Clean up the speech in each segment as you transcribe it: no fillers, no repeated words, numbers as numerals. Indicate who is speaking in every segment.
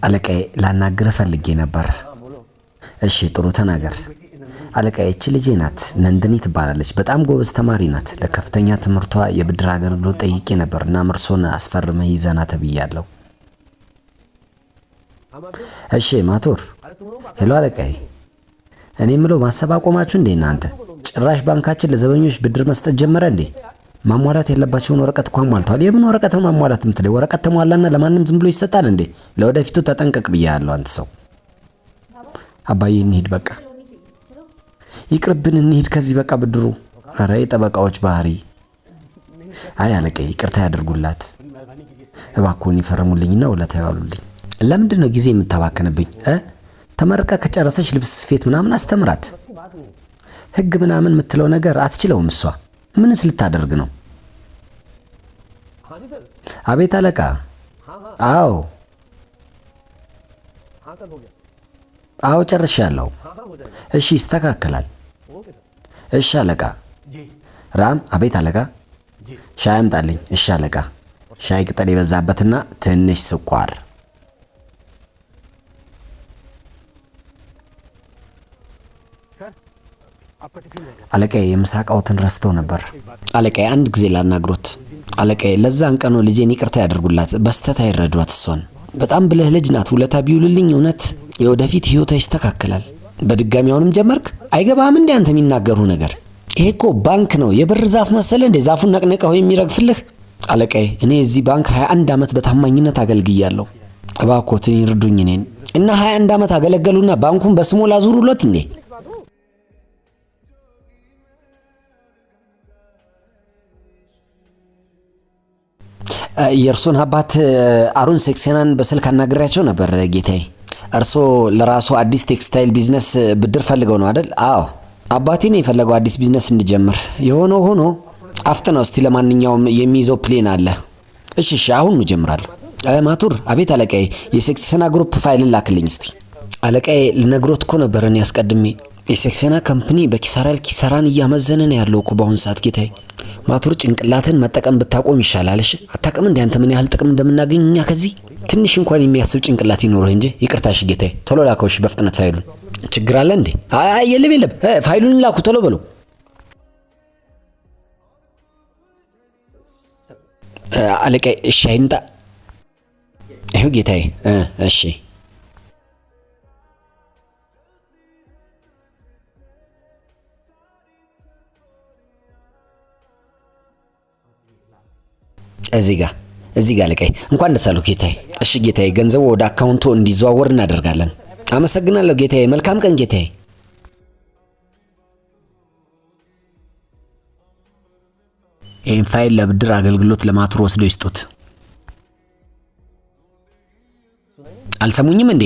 Speaker 1: አለቃዬ ላናግርህ ፈልጌ ነበር። እሺ ጥሩ ተናገር። አለቃዬ እቺ ልጄ ናት፣ ነንድኒ ትባላለች። በጣም ጎበዝ ተማሪ ናት። ለከፍተኛ ትምህርቷ የብድር አገልግሎት ጠይቄ ነበርና እርሶን አስፈርመህ ይዘና ተብያለሁ። እሺ ማቱር። ሄሎ አለቃዬ፣ እኔ ምለው ማሰብ አቆማችሁ እንዴ እናንተ? ጭራሽ ባንካችን ለዘበኞች ብድር መስጠት ጀመረ እንዴ? ማሟላት የለባቸውን ወረቀት እንኳን ሟልቷል። የምን ወረቀት ነው ማሟላት የምትለው? ወረቀት ተሟላና ለማንም ዝም ብሎ ይሰጣል እንዴ? ለወደፊቱ ተጠንቀቅ ብያለሁ አንተ ሰው። አባዬ እንሂድ በቃ። ይቅርብን እንሂድ ከዚህ በቃ ብድሩ። ኧረ የጠበቃዎች ባህሪ። አይ አለቃዬ ይቅርታ ያደርጉላት እባክዎን፣ ይፈርሙልኝና ውለታ ያዋሉልኝ። ለምንድን ነው ጊዜ የምታባከንብኝ? ተመርቃ ከጨረሰች ልብስ ስፌት ምናምን አስተምራት። ህግ ምናምን የምትለው ነገር አትችለውም እሷ። ምንስ ልታደርግ ነው? አቤት አለቃ። አዎ አዎ ጨርሻለሁ። እሺ ይስተካከላል። እሺ አለቃ። ራም። አቤት አለቃ። ሻይ አምጣልኝ። እሺ አለቃ። ሻይ ቅጠል የበዛበትና ትንሽ ስኳር። አለቃዬ የምሳቃውትን ረስተው ነበር። አለቃዬ አንድ ጊዜ ላናግሮት። አለቃዬ ለዛን ቀኑ ልጄን ይቅርታ ያደርጉላት፣ በስተት አይረዷት። እሷን በጣም ብልህ ልጅ ናት። ውለታ ቢውልልኝ እውነት የወደፊት ህይወቷ ይስተካከላል። በድጋሚ አሁንም ጀመርክ? አይገባህም እንዴ አንተ የሚናገሩ ነገር? ይሄ እኮ ባንክ ነው። የብር ዛፍ መሰለ እንዴ ዛፉን ነቅነቀው የሚረግፍልህ? አለቃዬ እኔ እዚህ ባንክ 21 ዓመት በታማኝነት አገልግያለሁ። እባክዎትን ይርዱኝ እኔን። እና 21 ዓመት አገለገሉና ባንኩን በስሞ ላዙሩለት እንዴ? የእርሶን አባት አሩን ሴክሴናን በስልክ አናግሬያቸው ነበር ጌታዬ። እርሶ ለራሱ አዲስ ቴክስታይል ቢዝነስ ብድር ፈልገው ነው አይደል? አዎ አባቴ ነው የፈለገው አዲስ ቢዝነስ እንዲጀምር። የሆነው ሆኖ አፍጥነው እስቲ። ለማንኛውም የሚይዘው ፕሌን አለ። እሺ አሁን እንጀምራለን። ማቱር። አቤት አለቃዬ። የሴክሴና ግሩፕ ፋይል ላክልኝ እስቲ። አለቃዬ ልነግሮት እኮ ነበር እኔ አስቀድሜ። የሴክሴና ካምፓኒ ኪሳራን እያመዘነ ነው ያለው እኮ በአሁን ሰዓት ጌታዬ። ማቱር ጭንቅላትን መጠቀም ብታቆም ይሻላል። እሺ አታውቅም እንዴ አንተ ምን ያህል ጥቅም እንደምናገኝ እኛ ከዚህ? ትንሽ እንኳን የሚያስብ ጭንቅላት ይኖርህ እንጂ። ይቅርታሽ ጌታዬ። ቶሎ ላከውሽ በፍጥነት ፋይሉን። ችግር አለ እንዴ? አይ የለም ፋይሉን ላኩ ቶሎ በሉ። አለቃዬ እሺ አይምጣ። ይኸው ጌታዬ። እሺ እዚህ ጋር አለቃዬ። እንኳን ደስ አለዎት ጌታዬ። እሺ ጌታዬ፣ ገንዘቡ ወደ አካውንቶ እንዲዘዋወር እናደርጋለን። አመሰግናለሁ ጌታዬ። መልካም ቀን ጌታዬ። ይህን ፋይል ለብድር አገልግሎት ለማቱር ወስደው ይስጡት። አልሰሙኝም እንዴ?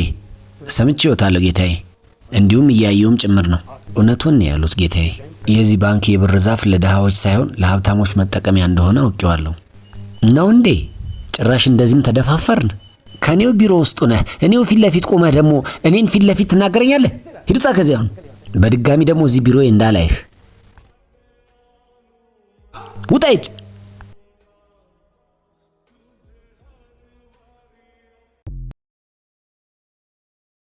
Speaker 1: ሰምቼዎታለሁ ጌታዬ፣ እንዲሁም እያየውም ጭምር ነው። እውነቱን ነው ያሉት ጌታዬ። የዚህ ባንክ የብር ዛፍ ለድሃዎች ሳይሆን ለሀብታሞች መጠቀሚያ እንደሆነ አውቄዋለሁ። ነው እንዴ? ጭራሽ እንደዚህም ተደፋፈርን። ከኔው ቢሮ ውስጥ ነህ፣ እኔው ፊት ለፊት ቆመህ ደግሞ እኔን ፊት ለፊት ትናገረኛለህ? ሂዱታ ከዚያ። አሁን በድጋሚ ደግሞ እዚህ ቢሮዬ እንዳላይህ። ውጣ ሂድ።